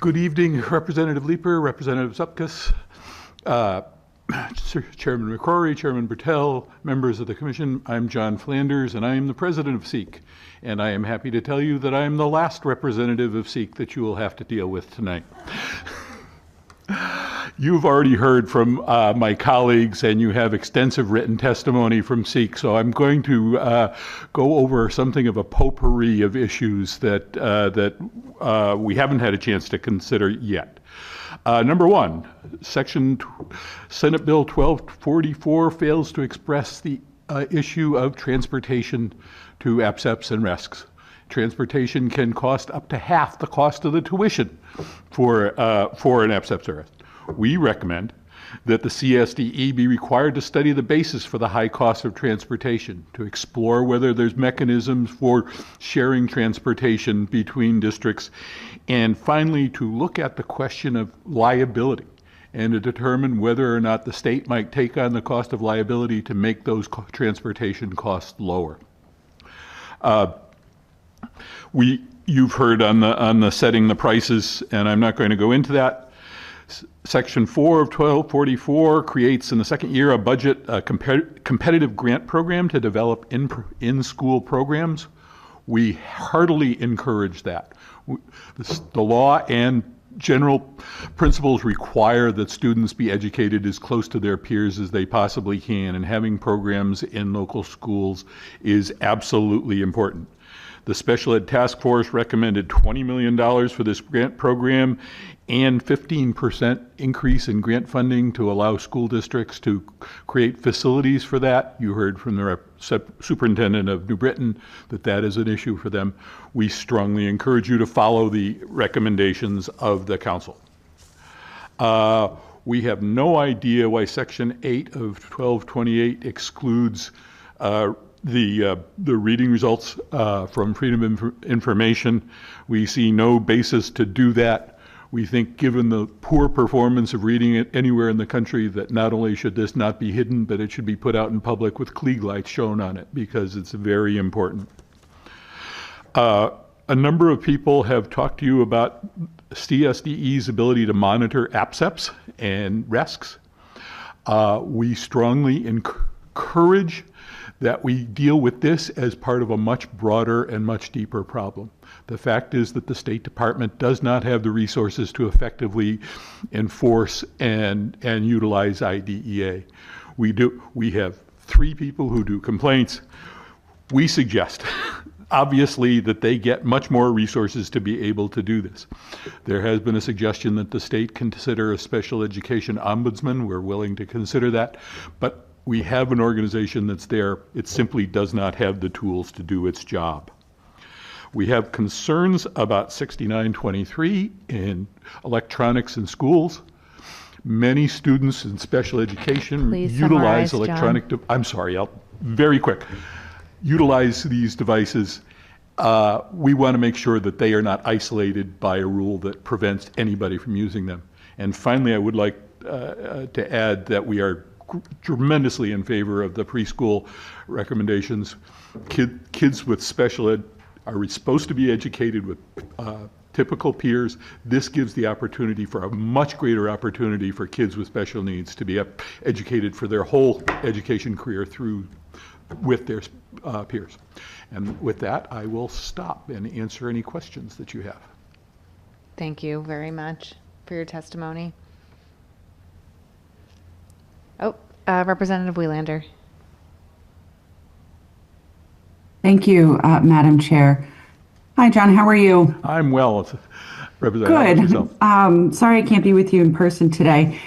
Good evening, Representative Leeper, Representative Zupkus, Chairman McCrory, Chairman Bertel, members of the Commission. I'm John Flanders, and I am the President of SEEK. And I am happy to tell you that I am the last representative of SEEK that you will have to deal with tonight. You've already heard from my colleagues, and you have extensive written testimony from SEEK, so I'm going to go over something of a potpourri of issues that we haven't had a chance to consider yet. Number one, Senate Bill 1244 fails to express the issue of transportation to APSEPs and RESCs. Transportation can cost up to half the cost of the tuition for an APSEPs or RESC. We recommend that the CSDE be required to study the basis for the high cost of transportation, to explore whether there's mechanisms for sharing transportation between districts, and finally to look at the question of liability and to determine whether or not the state might take on the cost of liability to make those transportation costs lower. You've heard on the setting the prices, and I'm not going to go into that. Section 4 of 1244 creates in the second year a competitive grant program to develop in-school programs. We heartily encourage that. The law and general principles require that students be educated as close to their peers as they possibly can, and having programs in local schools is absolutely important. The Special Ed Task Force recommended $20 million for this grant program and 15% increase in grant funding to allow school districts to create facilities for that. You heard from the superintendent of New Britain that is an issue for them. We strongly encourage you to follow the recommendations of the council. We have no idea why Section 8 of 1228 excludes the reading results from Freedom of Information. We see no basis to do that. We think, given the poor performance of reading it anywhere in the country, that not only should this not be hidden, but it should be put out in public with Klieg lights shown on it, because it's very important. A number of people have talked to you about CSDE's ability to monitor APSEPs and RESCs. We strongly encourage that we deal with this as part of a much broader and much deeper problem. The fact is that the State Department does not have the resources to effectively enforce and utilize IDEA. We have 3 people who do complaints. We suggest, obviously, that they get much more resources to be able to do this. There has been a suggestion that the state consider a special education ombudsman. We're willing to consider that, but we have an organization that's there. It simply does not have the tools to do its job. We have concerns about 6923 in electronics in schools. Many students in special education utilize electronic, very quick, utilize these devices. We want to make sure that they are not isolated by a rule that prevents anybody from using them. And finally, I would like to add that we are tremendously in favor of the preschool recommendations. Kids with special ed are supposed to be educated with typical peers. This gives the opportunity for a much greater opportunity for kids with special needs to be educated for their whole education career with their peers. And with that, I will stop and answer any questions that you have. Thank you very much for your testimony. Representative Wielander. Thank you, Madam Chair. Hi, John. How are you? I'm well. Representative. Good. Sorry I can't be with you in person today.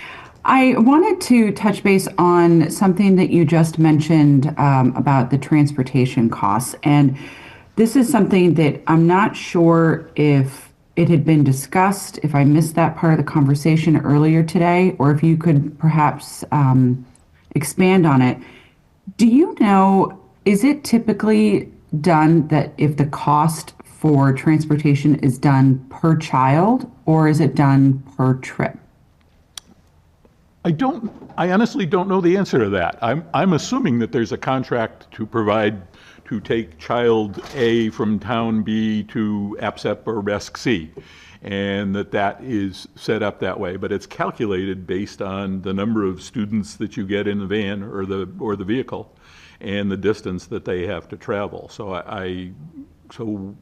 I wanted to touch base on something that you just mentioned about the transportation costs. And this is something that I'm not sure if it had been discussed, if I missed that part of the conversation earlier today, or if you could perhaps expand on it. Do you know, is it typically done that if the cost for transportation is done per child, or is it done per trip? I honestly don't know the answer to that. I'm assuming that there's a contract to provide to take child A from town B to APSEP or RESC C, and that is set up that way. But it's calculated based on the number of students that you get in the van or the vehicle, and the distance that they have to travel. So so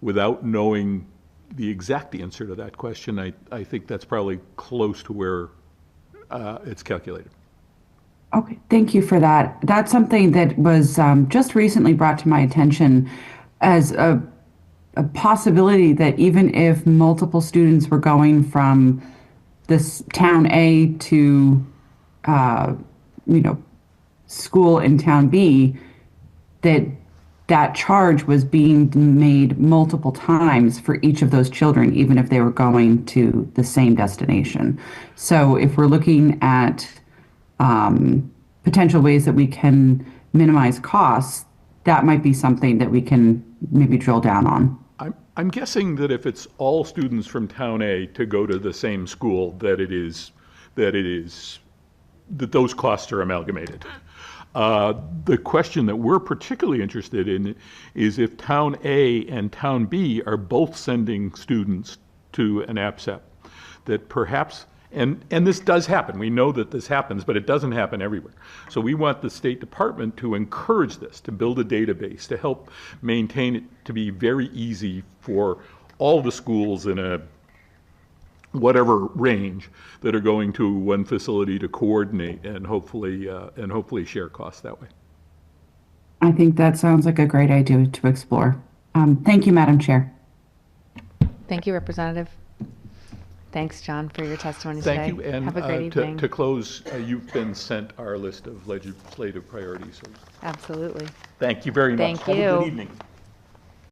without knowing the exact answer to that question, I think that's probably close to where it's calculated. Okay, thank you for that. That's something that was just recently brought to my attention as a possibility that even if multiple students were going from this town A to, school in town B, that charge was being made multiple times for each of those children, even if they were going to the same destination. So if we're looking at potential ways that we can minimize costs, that might be something that we can maybe drill down on. I'm guessing that if it's all students from town A to go to the same school, that those costs are amalgamated. The question that we're particularly interested in is if town A and town B are both sending students to an APSEP, that perhaps, and this does happen, we know that this happens, but it doesn't happen everywhere. So we want the State Department to encourage this, to build a database, to help maintain it to be very easy for all the schools in a whatever range that are going to one facility to coordinate and hopefully share costs that way. I think that sounds like a great idea to explore. Thank you, Madam Chair. Thank you, Representative. Thanks, John, for your testimony today. Thank you, and have a great evening. to close, you've been sent our list of legislative priorities. So Absolutely. thank you very much. Thank Have you. a good evening.